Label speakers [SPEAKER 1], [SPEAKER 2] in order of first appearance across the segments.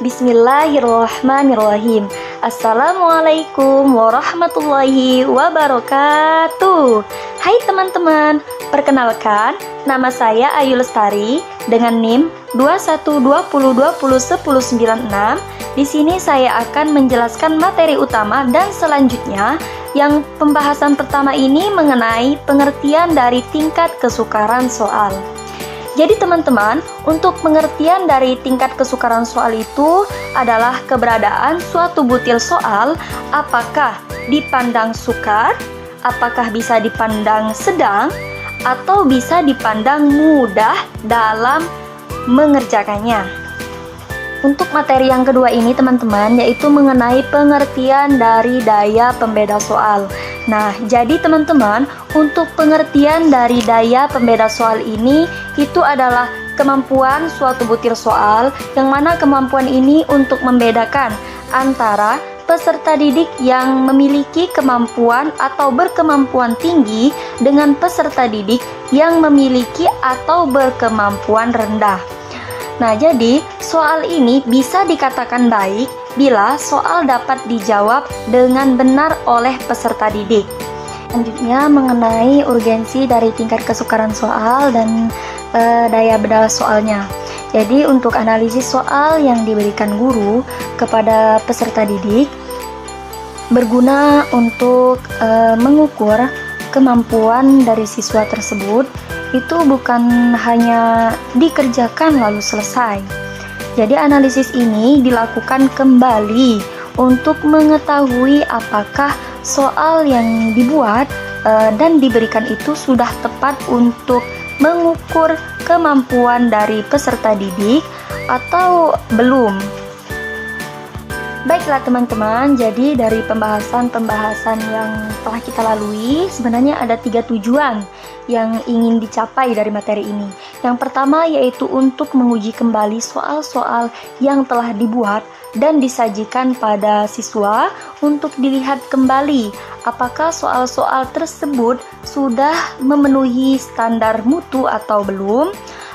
[SPEAKER 1] Bismillahirrahmanirrahim. Assalamualaikum warahmatullahi wabarakatuh. Hai teman-teman, perkenalkan nama saya Ayu Lestari dengan NIM 2120201096. Di sini saya akan menjelaskan materi utama dan selanjutnya yang pembahasan pertama ini mengenai pengertian dari tingkat kesukaran soal. Jadi teman-teman, untuk pengertian dari tingkat kesukaran soal itu adalah keberadaan suatu butir soal apakah dipandang sukar, apakah bisa dipandang sedang, atau bisa dipandang mudah dalam mengerjakannya. Untuk materi yang kedua ini teman-teman, yaitu mengenai pengertian dari daya pembeda soal. Nah, jadi teman-teman, untuk pengertian dari daya pembeda soal ini, itu adalah kemampuan suatu butir soal, yang mana kemampuan ini untuk membedakan antara peserta didik yang memiliki kemampuan atau berkemampuan tinggi dengan peserta didik yang memiliki atau berkemampuan rendah. Nah, jadi soal ini bisa dikatakan baik bila soal dapat dijawab dengan benar oleh peserta didik. Selanjutnya mengenai urgensi dari tingkat kesukaran soal dan daya beda soalnya. Jadi untuk analisis soal yang diberikan guru kepada peserta didik berguna untuk mengukur kemampuan dari siswa tersebut, itu bukan hanya dikerjakan lalu selesai. Jadi analisis ini dilakukan kembali untuk mengetahui apakah soal yang dibuat dan diberikan itu sudah tepat untuk mengukur kemampuan dari peserta didik atau belum. Baiklah teman-teman, jadi dari pembahasan yang telah kita lalui, sebenarnya ada 3 tujuan yang ingin dicapai dari materi ini. Yang pertama yaitu untuk menguji kembali soal-soal yang telah dibuat dan disajikan pada siswa untuk dilihat kembali apakah soal-soal tersebut sudah memenuhi standar mutu atau belum.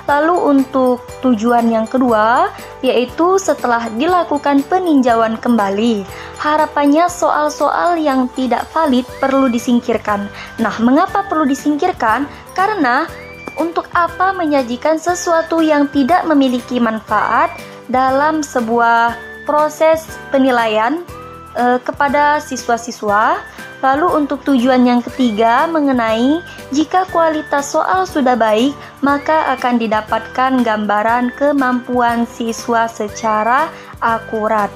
[SPEAKER 1] Lalu untuk tujuan yang kedua, yaitu setelah dilakukan peninjauan kembali, harapannya soal-soal yang tidak valid perlu disingkirkan. Nah, mengapa perlu disingkirkan? Karena untuk apa menyajikan sesuatu yang tidak memiliki manfaat dalam sebuah proses penilaian kepada siswa-siswa. Lalu untuk tujuan yang ketiga mengenai jika kualitas soal sudah baik, maka akan didapatkan gambaran kemampuan siswa secara akurat.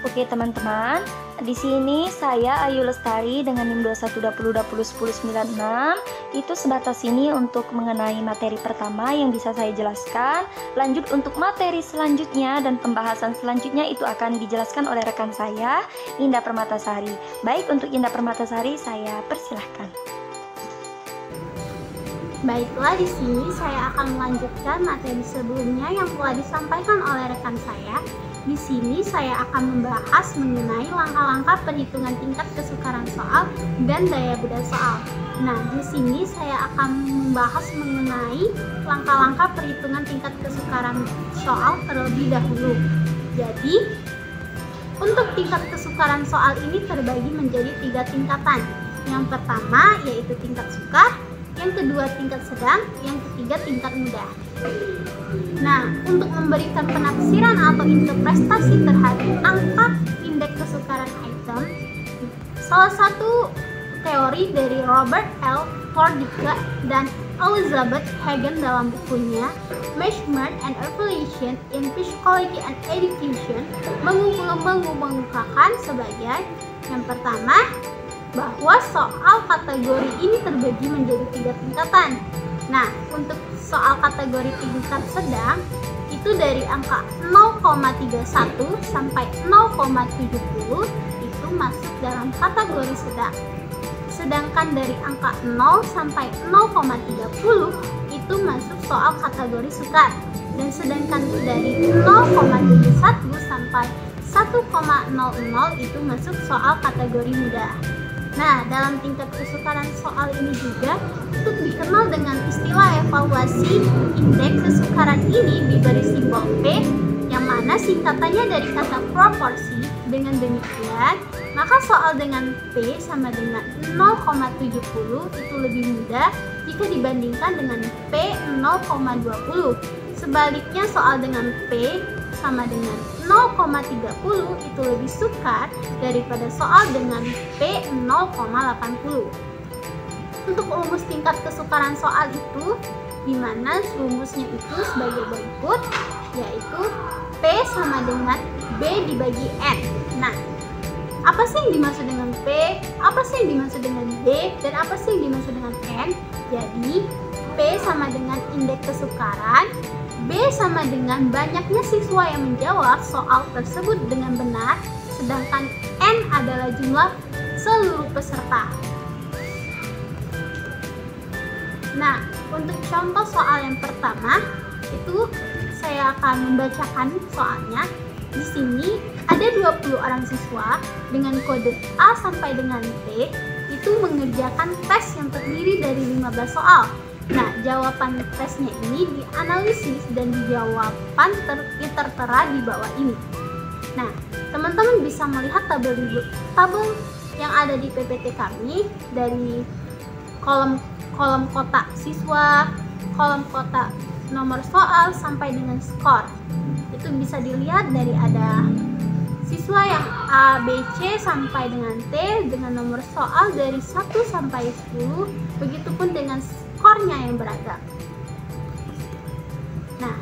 [SPEAKER 1] Oke teman-teman, di sini saya Ayu Lestari dengan NIM 2120201096. Itu sebatas ini untuk mengenai materi pertama yang bisa saya jelaskan. Lanjut untuk materi selanjutnya dan pembahasan selanjutnya itu akan dijelaskan oleh rekan saya, Indah Permatasari. Baik, untuk Indah Permatasari saya persilahkan.
[SPEAKER 2] Baiklah, di sini saya akan melanjutkan materi sebelumnya yang telah disampaikan oleh rekan saya. Di sini saya akan membahas mengenai langkah-langkah perhitungan tingkat kesukaran soal dan daya beda soal. Nah, di sini saya akan membahas mengenai langkah-langkah perhitungan tingkat kesukaran soal terlebih dahulu. Jadi, untuk tingkat kesukaran soal ini terbagi menjadi 3 tingkatan. Yang pertama yaitu tingkat sukar, yang kedua tingkat sedang, yang ketiga tingkat mudah. Nah, untuk memberikan penafsiran atau interpretasi terhadap angka indeks kesukaran item, salah satu teori dari Robert L. Fordicke dan Elizabeth Hagen dalam bukunya Measurement and Evaluation in Psychology and Education mengungkapkan sebagai yang pertama, bahwa soal kategori ini terbagi menjadi 3 tingkatan. Nah, untuk soal kategori tingkat sedang itu dari angka 0,31 sampai 0,70 itu masuk dalam kategori sedang. Sedangkan dari angka 0 sampai 0,30 itu masuk soal kategori sukar. Dan sedangkan dari 0,71 sampai 1,00 itu masuk soal kategori mudah. Nah, dalam tingkat kesukaran soal ini juga itu dikenal dengan istilah evaluasi. Indeks kesukaran ini diberi simbol P yang mana singkatannya dari kata proporsi. Dengan demikian, maka soal dengan P sama dengan 0,70 itu lebih mudah jika dibandingkan dengan P 0,20. Sebaliknya, soal dengan P sama dengan 0,30 itu lebih sukar daripada soal dengan P 0,80. Untuk rumus tingkat kesukaran soal itu, di mana rumusnya itu sebagai berikut, yaitu P sama dengan B dibagi N. Nah, apa sih yang dimaksud dengan P, apa sih yang dimaksud dengan B, dan apa sih yang dimaksud dengan N? Jadi, P sama dengan indeks kesukaran, B sama dengan banyaknya siswa yang menjawab soal tersebut dengan benar, sedangkan N adalah jumlah seluruh peserta. Nah, untuk contoh soal yang pertama, itu saya akan membacakan soalnya. Di sini ada 20 orang siswa dengan kode A sampai dengan T itu mengerjakan tes yang terdiri dari 15 soal. Nah, jawaban tesnya ini dianalisis dan dijawaban tertera di bawah ini. Nah, teman-teman bisa melihat tabel yang ada di PPT kami dari kolom kotak siswa, kolom kotak nomor soal sampai dengan skor. Itu bisa dilihat dari ada siswa yang A, B, C sampai dengan T dengan nomor soal dari 1 sampai 10, begitupun dengan skornya yang beragam. Nah,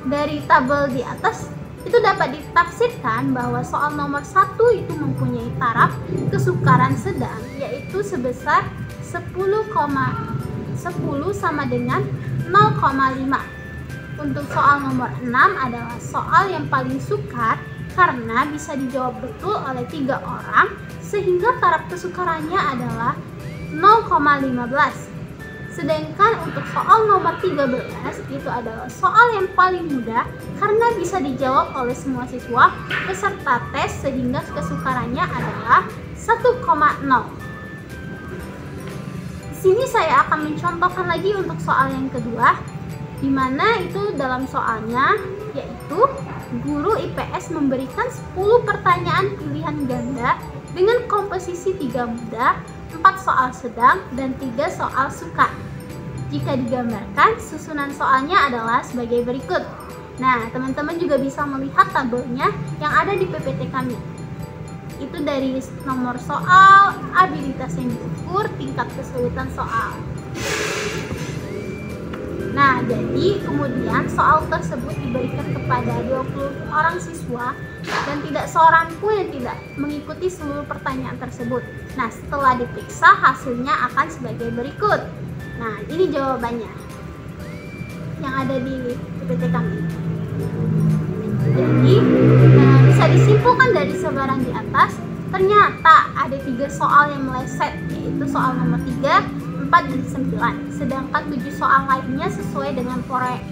[SPEAKER 2] dari tabel di atas itu dapat ditafsirkan bahwa soal nomor 1 itu mempunyai taraf kesukaran sedang, yaitu sebesar 10 sama dengan 0,5. Untuk soal nomor 6 adalah soal yang paling sukar karena bisa dijawab betul oleh 3 orang, sehingga taraf kesukarannya adalah 0,15. Sedangkan untuk soal nomor 13 itu adalah soal yang paling mudah karena bisa dijawab oleh semua siswa peserta tes, sehingga kesukarannya adalah 1,0. Di sini saya akan mencontohkan lagi untuk soal yang kedua, di mana itu dalam soalnya yaitu guru IPS memberikan 10 pertanyaan pilihan ganda dengan komposisi 3 mudah, 4 soal sedang, dan 3 soal sukar. Jika digambarkan, susunan soalnya adalah sebagai berikut. Nah, teman-teman juga bisa melihat tabelnya yang ada di PPT kami. Itu dari nomor soal, abilitas yang diukur, tingkat kesulitan soal. Nah, jadi kemudian soal tersebut diberikan kepada 20 orang siswa dan tidak seorang pun yang tidak mengikuti seluruh pertanyaan tersebut. Nah, setelah diperiksa hasilnya akan sebagai berikut. Nah, ini jawabannya yang ada di PPT kami. Jadi, bisa disimpulkan dari sebaran di atas, ternyata ada 3 soal yang meleset, yaitu soal nomor 3, 4, dan 9. Sedangkan 7 soal lainnya sesuai dengan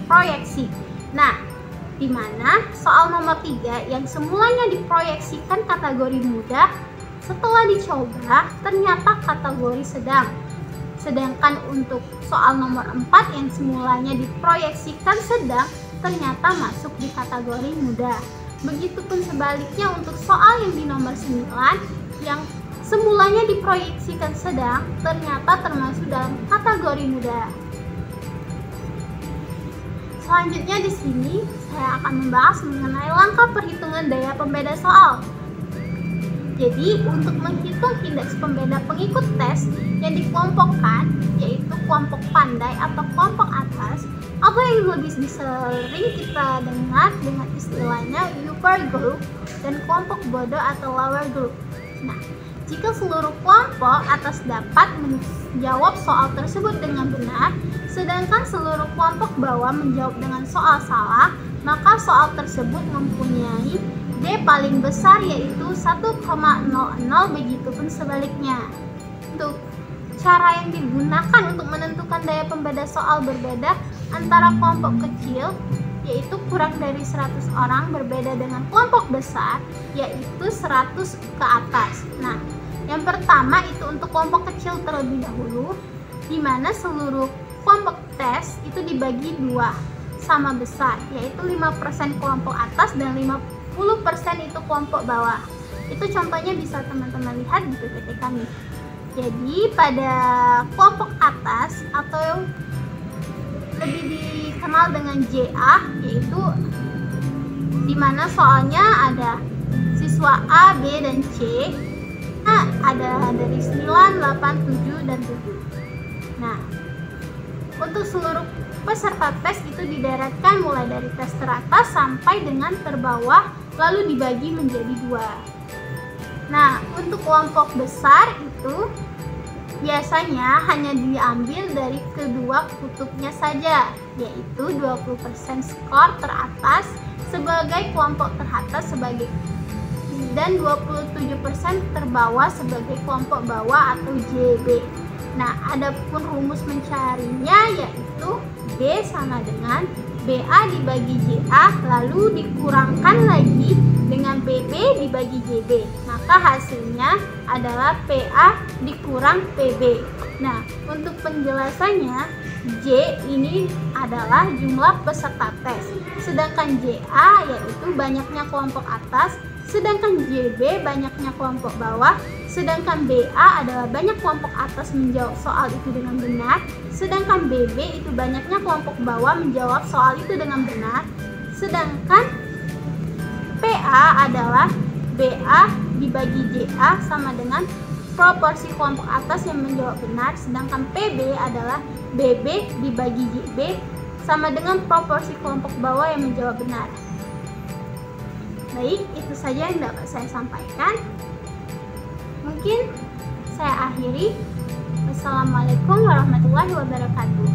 [SPEAKER 2] proyeksi. Nah, di mana soal nomor 3 yang semulanya diproyeksikan kategori mudah, setelah dicoba ternyata kategori sedang. Sedangkan untuk soal nomor 4 yang semulanya diproyeksikan sedang, ternyata masuk di kategori mudah. Begitupun sebaliknya untuk soal yang di nomor 9 yang semulanya diproyeksikan sedang, ternyata termasuk dalam kategori mudah. Selanjutnya di sini saya akan membahas mengenai langkah perhitungan daya pembeda soal. Jadi, untuk menghitung indeks pembeda pengikut tes yang dikelompokkan, yaitu kelompok pandai atau kelompok atas, atau yang lebih sering kita dengar dengan istilahnya upper group, dan kelompok bodoh atau lower group. Nah, jika seluruh kelompok atas dapat menjawab soal tersebut dengan benar, sedangkan seluruh kelompok bawah menjawab dengan soal salah, maka soal tersebut mempunyai D paling besar, yaitu 1,00, begitupun sebaliknya. Untuk cara yang digunakan untuk menentukan daya pembeda soal berbeda antara kelompok kecil, yaitu kurang dari 100 orang, berbeda dengan kelompok besar, yaitu 100 ke atas. Nah, yang pertama itu untuk kelompok kecil terlebih dahulu, di mana seluruh kelompok tes itu dibagi 2. sama besar, yaitu 5% kelompok atas dan 50% itu kelompok bawah. Itu contohnya bisa teman-teman lihat di PPT kami. Jadi pada kelompok atas atau lebih dikenal dengan JA, yaitu dimana soalnya ada siswa A, B, dan C. Nah, ada dari 9, 8, 7, dan 7. Nah, untuk seluruh peserta tes itu dideretkan mulai dari tes teratas sampai dengan terbawah, lalu dibagi menjadi 2. Nah, untuk kelompok besar itu biasanya hanya diambil dari kedua kutubnya saja, yaitu 20% skor teratas sebagai kelompok teratas dan 27% terbawah sebagai kelompok bawah atau JB. Nah, adapun rumus mencarinya yaitu B sama dengan BA dibagi JA, lalu dikurangkan lagi dengan BB dibagi JB. Maka hasilnya adalah PA dikurang PB. Nah, untuk penjelasannya, J ini adalah jumlah peserta tes, sedangkan JA yaitu banyaknya kelompok atas, sedangkan JB banyaknya kelompok bawah, sedangkan BA adalah banyak kelompok atas menjawab soal itu dengan benar, sedangkan BB itu banyaknya kelompok bawah menjawab soal itu dengan benar, sedangkan PA adalah BA dibagi JA sama dengan proporsi kelompok atas yang menjawab benar, sedangkan PB adalah BB dibagi JB sama dengan proporsi kelompok bawah yang menjawab benar. Baik, itu saja yang dapat saya sampaikan. Mungkin saya akhiri. Wassalamualaikum warahmatullahi wabarakatuh.